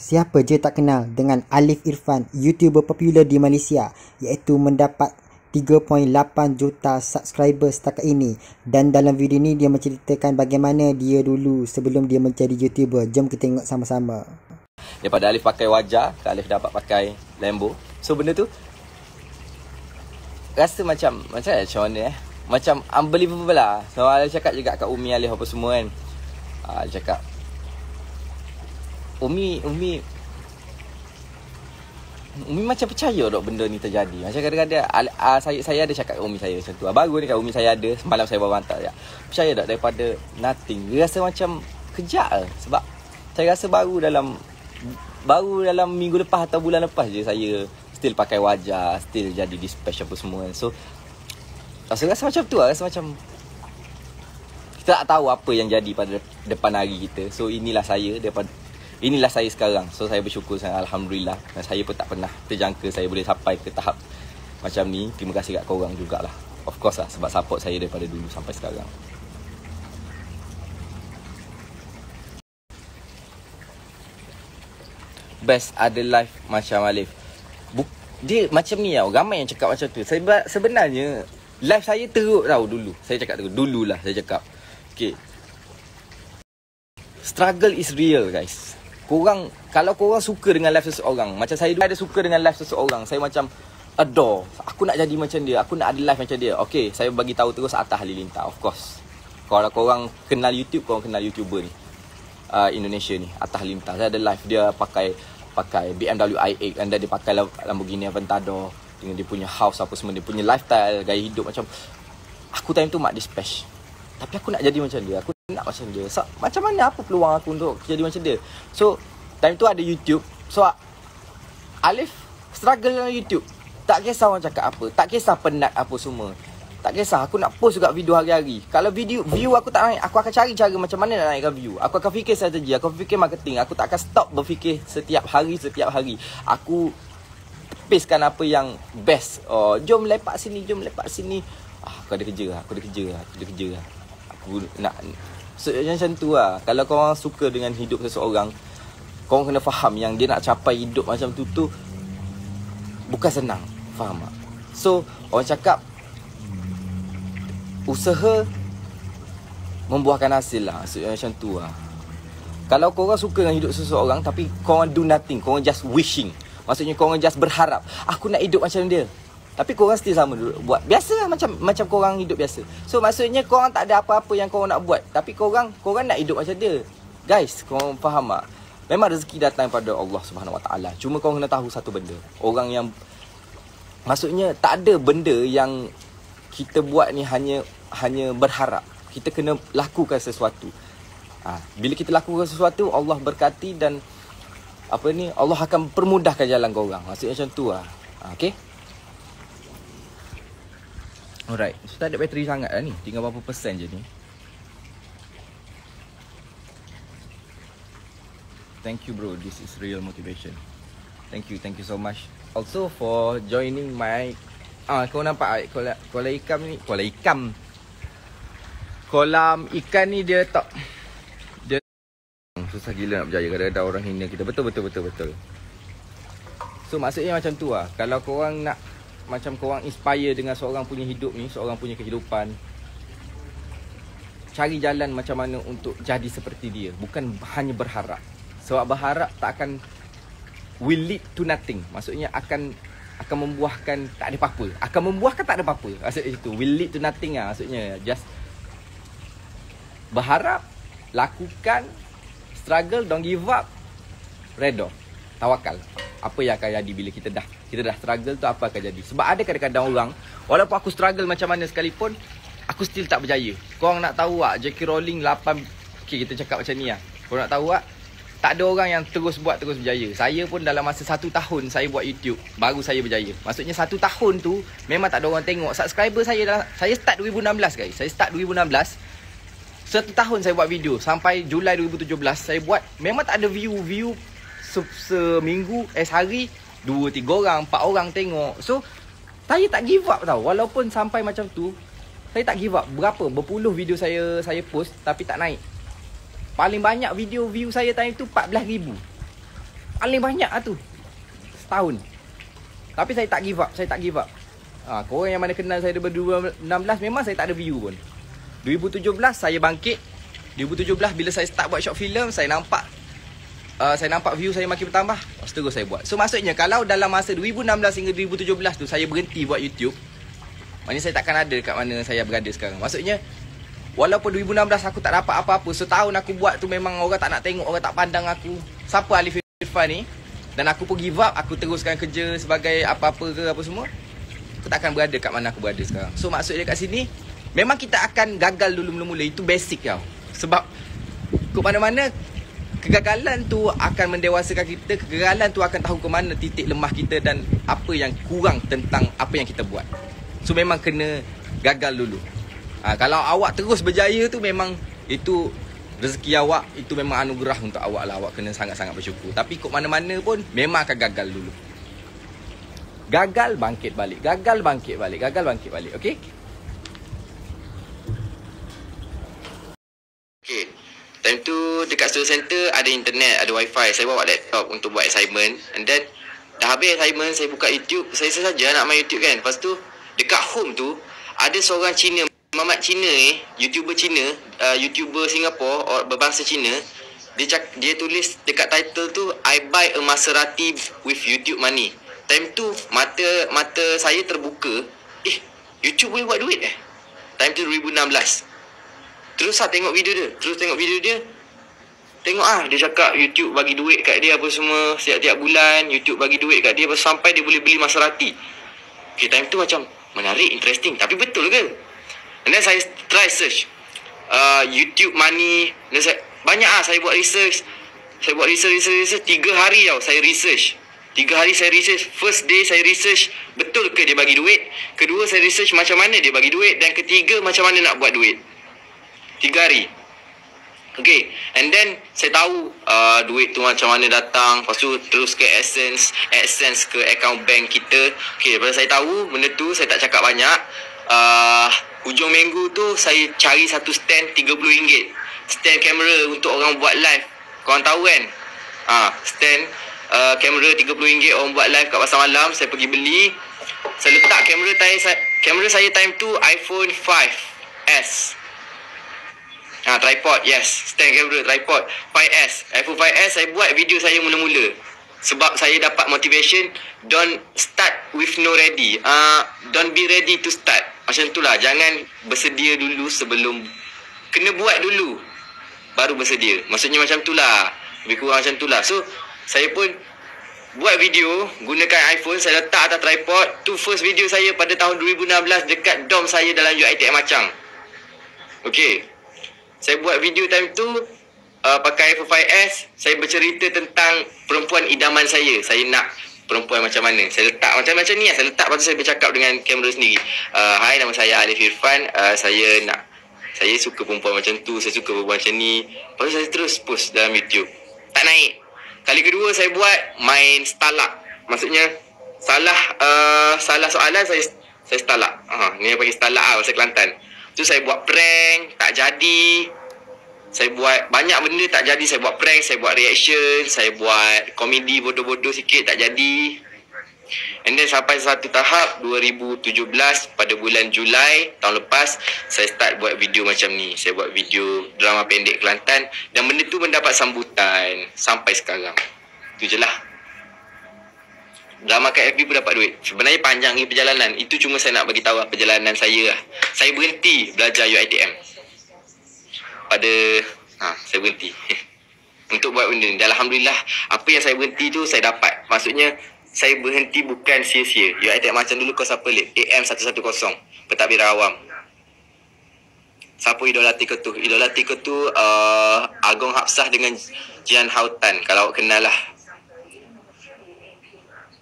Siapa je tak kenal dengan Alif Irfan, YouTuber popular di Malaysia, iaitu mendapat 3.8 juta subscriber setakat ini. Dan dalam video ni dia menceritakan bagaimana dia dulu sebelum dia menjadi YouTuber. Jom kita tengok sama-sama. Daripada Alif pakai wajah, Alif dapat pakai Lambo. So benda tu rasa macam mana macam unbelievable lah. So Alif cakap juga kat Umi Alif apa semua kan. Alif cakap Umi macam percaya dok benda ni terjadi. Macam kadang-kadang saya ada cakap kat Umi saya macam tu. Baru ni kat Umi saya ada, semalam saya bawa hantar je. Percaya tak daripada nothing. Dia rasa macam kejap lah. Sebab saya rasa baru dalam minggu lepas atau bulan lepas je saya still pakai wajah, still jadi dispatch apa semua. So rasa macam tu lah. Rasa macam kita tak tahu apa yang jadi pada depan hari kita. So inilah saya sekarang. So saya bersyukur sangat, Alhamdulillah. Dan saya pun tak pernah terjangka saya boleh sampai ke tahap macam ni. Terima kasih kat korang jugalah. Of course lah, sebab support saya daripada dulu sampai sekarang. Best ada live macam Alif. Dia macam ni tau, ramai yang cakap macam tu. Sebenarnya live saya teruk tau dulu. Saya cakap teruk, dululah saya cakap. Okay, struggle is real guys. Kalau korang suka dengan live seseorang, macam saya dulu ada suka dengan live seseorang, saya macam adore. Aku nak jadi macam dia, aku nak ada live macam dia. Okay, saya bagi tahu terus Atta Halilintar, of course. Kalau korang kenal YouTube, korang kenal YouTuber ni, Indonesia ni, Atta Halilintar. Saya ada live dia pakai BMW i8, dan dia pakai Lamborghini Aventador dengan dia punya house apa semua, dia punya lifestyle, gaya hidup macam aku time tu mak dispatch. Tapi aku nak jadi macam dia, aku nak macam dia. So, macam mana, apa peluang aku untuk jadi macam dia? So time tu ada YouTube. So Alif struggle dengan YouTube. Tak kisah orang cakap apa, tak kisah penat apa semua, tak kisah. Aku nak post juga video hari-hari. Kalau view aku tak naik, aku akan cari cara macam mana nak naikkan view. Aku akan fikir strategi, aku akan fikir marketing. Aku tak akan stop berfikir setiap hari. Aku tepiskan apa yang best. Jom lepak sini. Aku ada kerja. Aku nak. So, macam tu lah. Kalau korang suka dengan hidup seseorang, korang kena faham yang dia nak capai hidup macam tu bukan senang. Faham tak? So orang cakap usaha membuahkan hasil lah. Maksudnya macam tu lah. Kalau korang suka dengan hidup seseorang tapi korang do nothing, korang just wishing, maksudnya korang just berharap aku nak hidup macam dia, tapi korang still sama dulu buat biasa lah, macam korang hidup biasa. So maksudnya korang tak ada apa-apa yang korang nak buat, tapi korang nak hidup macam dia. Guys, korang faham tak? Memang rezeki datang pada Allah Subhanahu Wa Taala. Cuma korang kena tahu satu benda. Orang yang maksudnya tak ada benda yang kita buat ni hanya berharap. Kita kena lakukan sesuatu. Bila kita lakukan sesuatu, Allah berkati dan Allah akan permudahkan jalan korang. Maksudnya macam tu lah. Okay? Alright. So tak ada bateri sangat lah ni. Tinggal berapa persen je ni. Thank you bro. This is real motivation. Thank you so much. Also for joining my kau nampak kolam ikan ni dia tak, dia susah gila nak berjaya. Kadang-kadang orang hina kita. Betul. So maksudnya macam tu lah. Kalau korang nak, macam korang inspire dengan seorang punya hidup ni, seorang punya kehidupan, cari jalan macam mana untuk jadi seperti dia. Bukan hanya berharap. Sebab berharap tak akan will lead to nothing. Maksudnya akan membuahkan tak ada apa-apa. Akan membuahkan tak ada apa-apa. Maksudnya itu will lead to nothing lah. Maksudnya just berharap, lakukan, struggle, don't give up, redha, tawakal. Apa yang akan jadi bila kita dah struggle tu, apa akan jadi. Sebab ada kadang-kadang orang, walaupun aku struggle macam mana sekalipun, aku still tak berjaya. Korang nak tahu tak, J.K. Rowling 8, okay, kita cakap macam ni lah. Korang nak tahu tak, tak ada orang yang terus berjaya. Saya pun dalam masa 1 tahun saya buat YouTube, baru saya berjaya. Maksudnya 1 tahun tu memang tak ada orang tengok. Subscriber saya start 2016 guys. Saya start 2016. 1 tahun saya buat video. Sampai Julai 2017 saya buat. Memang tak ada view seminggu, sehari 2-3 orang, 4 orang tengok. So saya tak give up tau. Walaupun sampai macam tu, saya tak give up. Berpuluh video saya post tapi tak naik. Paling banyak video view saya time tu 14,000. Paling banyak lah tu. Setahun. Tapi saya tak give up. Korang yang mana kenal saya daripada 2016, memang saya tak ada view pun. 2017 saya bangkit. 2017 bila saya start buat short film, saya nampak view saya makin bertambah. Lepas terus saya buat. So maksudnya kalau dalam masa 2016 hingga 2017 tu saya berhenti buat YouTube, maknanya saya takkan ada kat mana saya berada sekarang. Maksudnya walaupun 2016 aku tak dapat apa-apa, setahun aku buat tu memang orang tak nak tengok, orang tak pandang aku. Siapa Alif Irfan ni? Dan aku pun give up, aku teruskan kerja sebagai apa-apa ke apa semua. Aku takkan berada kat mana aku berada sekarang. So maksudnya kat sini, memang kita akan gagal dulu mula-mula. Itu basic tau. Sebab ke mana-mana, kegagalan tu akan mendewasakan kita. Kegagalan tu akan tahu ke mana titik lemah kita dan apa yang kurang tentang apa yang kita buat. So memang kena gagal dulu. Kalau awak terus berjaya tu memang itu rezeki awak, itu memang anugerah untuk awak lah. Awak kena sangat-sangat bersyukur. Tapi kok mana-mana pun memang akan gagal dulu. Gagal bangkit balik. Okey? Okay. Time tu dekat studio center ada internet, ada wifi. Saya bawa laptop untuk buat assignment. And then dah habis assignment, saya buka YouTube. Saya saja nak main YouTube kan. Lepas tu dekat home tu ada seorang Cina, Mamat Cina ni, YouTuber Cina, YouTuber Singapore or berbangsa Cina. Dia tulis dekat title tu, I buy a Maserati with YouTube money. Time tu mata saya terbuka. YouTube boleh buat duit Time tu 2016. Terus tengok video dia. Tengok dia cakap YouTube bagi duit kat dia apa semua. Setiap bulan YouTube bagi duit kat dia sampai dia boleh beli Maserati. Okay, time tu macam menarik, interesting. Tapi betul ke? And then saya try search YouTube money. Banyak saya buat research. Saya buat research 3 hari tau saya research. 3 hari saya research. First day saya research betul ke dia bagi duit. Kedua saya research macam mana dia bagi duit. Dan ketiga macam mana nak buat duit. 3 hari. Okay. And then saya tahu duit tu macam mana datang. Lepas tu terus ke AdSense ke account bank kita. Okay, lepas saya tahu benda tu, saya tak cakap banyak. Hujung minggu tu saya cari satu stand RM30. Stand kamera untuk orang buat live. Korang tahu kan? Stand kamera RM30 orang buat live kat pasar malam. Saya pergi beli. Saya letak kamera saya time tu iPhone 5S. Tripod, yes. Stand kamera, tripod 5S. iPhone 5S saya buat video saya mula-mula. Sebab saya dapat motivation. Don't start with no ready. Don't be ready to start. Macam tu lah. Jangan bersedia dulu sebelum. Kena buat dulu baru bersedia. Maksudnya macam tu lah. Lebih kurang macam tu lah. So saya pun buat video gunakan iPhone. Saya letak atas tripod. Tu first video saya pada tahun 2016 dekat dom saya dalam UiTM Machang. Okay. Saya buat video time tu pakai iPhone 5S. Saya bercerita tentang perempuan idaman saya. Saya nak perempuan macam mana. Saya letak macam ni lah. Saya letak, lepas tu saya bercakap dengan kamera sendiri. Hai, nama saya Alif Irfan. Saya suka perempuan macam tu. Saya suka perempuan macam ni. Lepas tu saya terus post dalam YouTube. Tak naik. Kali kedua saya buat main stalak. Maksudnya salah soalan saya stalak. Ni yang panggil stalak lah bahasa Kelantan. Tu saya buat prank, tak jadi. Saya buat banyak benda tak jadi. Saya buat prank, saya buat reaction, saya buat komedi bodoh-bodoh sikit, tak jadi. And then sampai satu tahap 2017 pada bulan Julai tahun lepas, saya start buat video macam ni. Saya buat video drama pendek Kelantan dan benda tu mendapat sambutan sampai sekarang. Tu je lah. Drama kat FB pun dapat duit. Sebenarnya panjang ni perjalanan. Itu cuma saya nak bagi tahu perjalanan saya lah. Saya berhenti belajar UiTM. Saya berhenti untuk buat benda ni. Dan Alhamdulillah, apa yang saya berhenti tu saya dapat. Maksudnya saya berhenti bukan sia-sia. UiTM macam dulu kos apa lip? AM110 Pentadbir Awam. Siapa idolati kau tu? Idolati kau tu Agong Hafsah dengan Jian Hautan. Kalau awak kenal lah.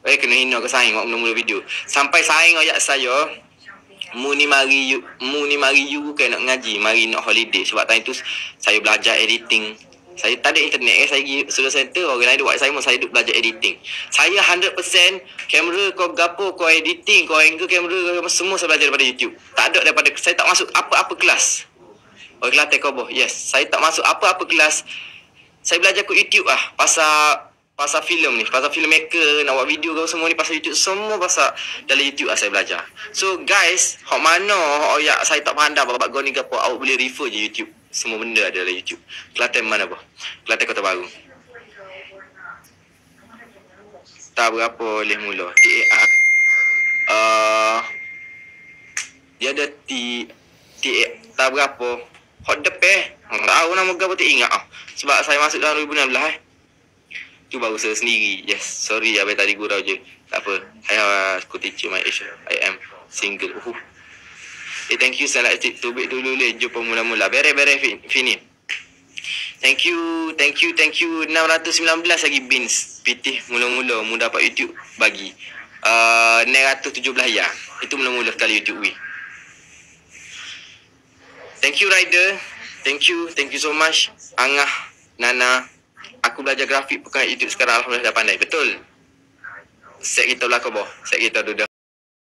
Kena hina ke saing waktu mula-mula video. Sampai saing ayat saya, mu ni mari you bukan nak ngaji, mari nak holiday. Sebab time tu saya belajar editing. Saya tak ada internet saya pergi studio center, orang lain buat saya duduk belajar editing. Saya 100% kamera kau gapo, kau editing, kau angle kamera, semua saya belajar daripada YouTube. Tak ada daripada, saya tak masuk apa-apa kelas. Kelas Tekoboh, yes. Saya tak masuk apa-apa kelas. Saya belajar kat YouTube lah. Pasal pasal filem ni, pasal filmmaker, nak buat video kau semua ni pasal YouTube, semua pasal dalam YouTube lah saya belajar. So guys, hok mana hok ya saya tak pandai babak kau ni ke apa, awak boleh refer je YouTube. Semua benda ada dalam YouTube. Kelantan mana apa? Kelantan Kota Baru. Tak berapa boleh mula. TAR. Dia ada TAR tak berapa. Hot depeh. Tahu nama kau tak ingat ah. Sebab saya masuk dalam 2016 tu baru saya sendiri. Yes, sorry abang tadi gurau je. Tak apa. Aku teacher my age. I am single. Thank you sangat tubik dulu le jumpa mula-mula. Bere fini. Thank you 619 lagi bins. Pitih mula-mula mu dapat YouTube bagi 917 ya. Itu mula-mula kali YouTube we. Thank you Rider. Thank you so much. Angah, Nana. Aku belajar grafik pekan YouTube sekarang alhamdulillah dah pandai. Betul. Set kita belakang bawah. Set kita duduk.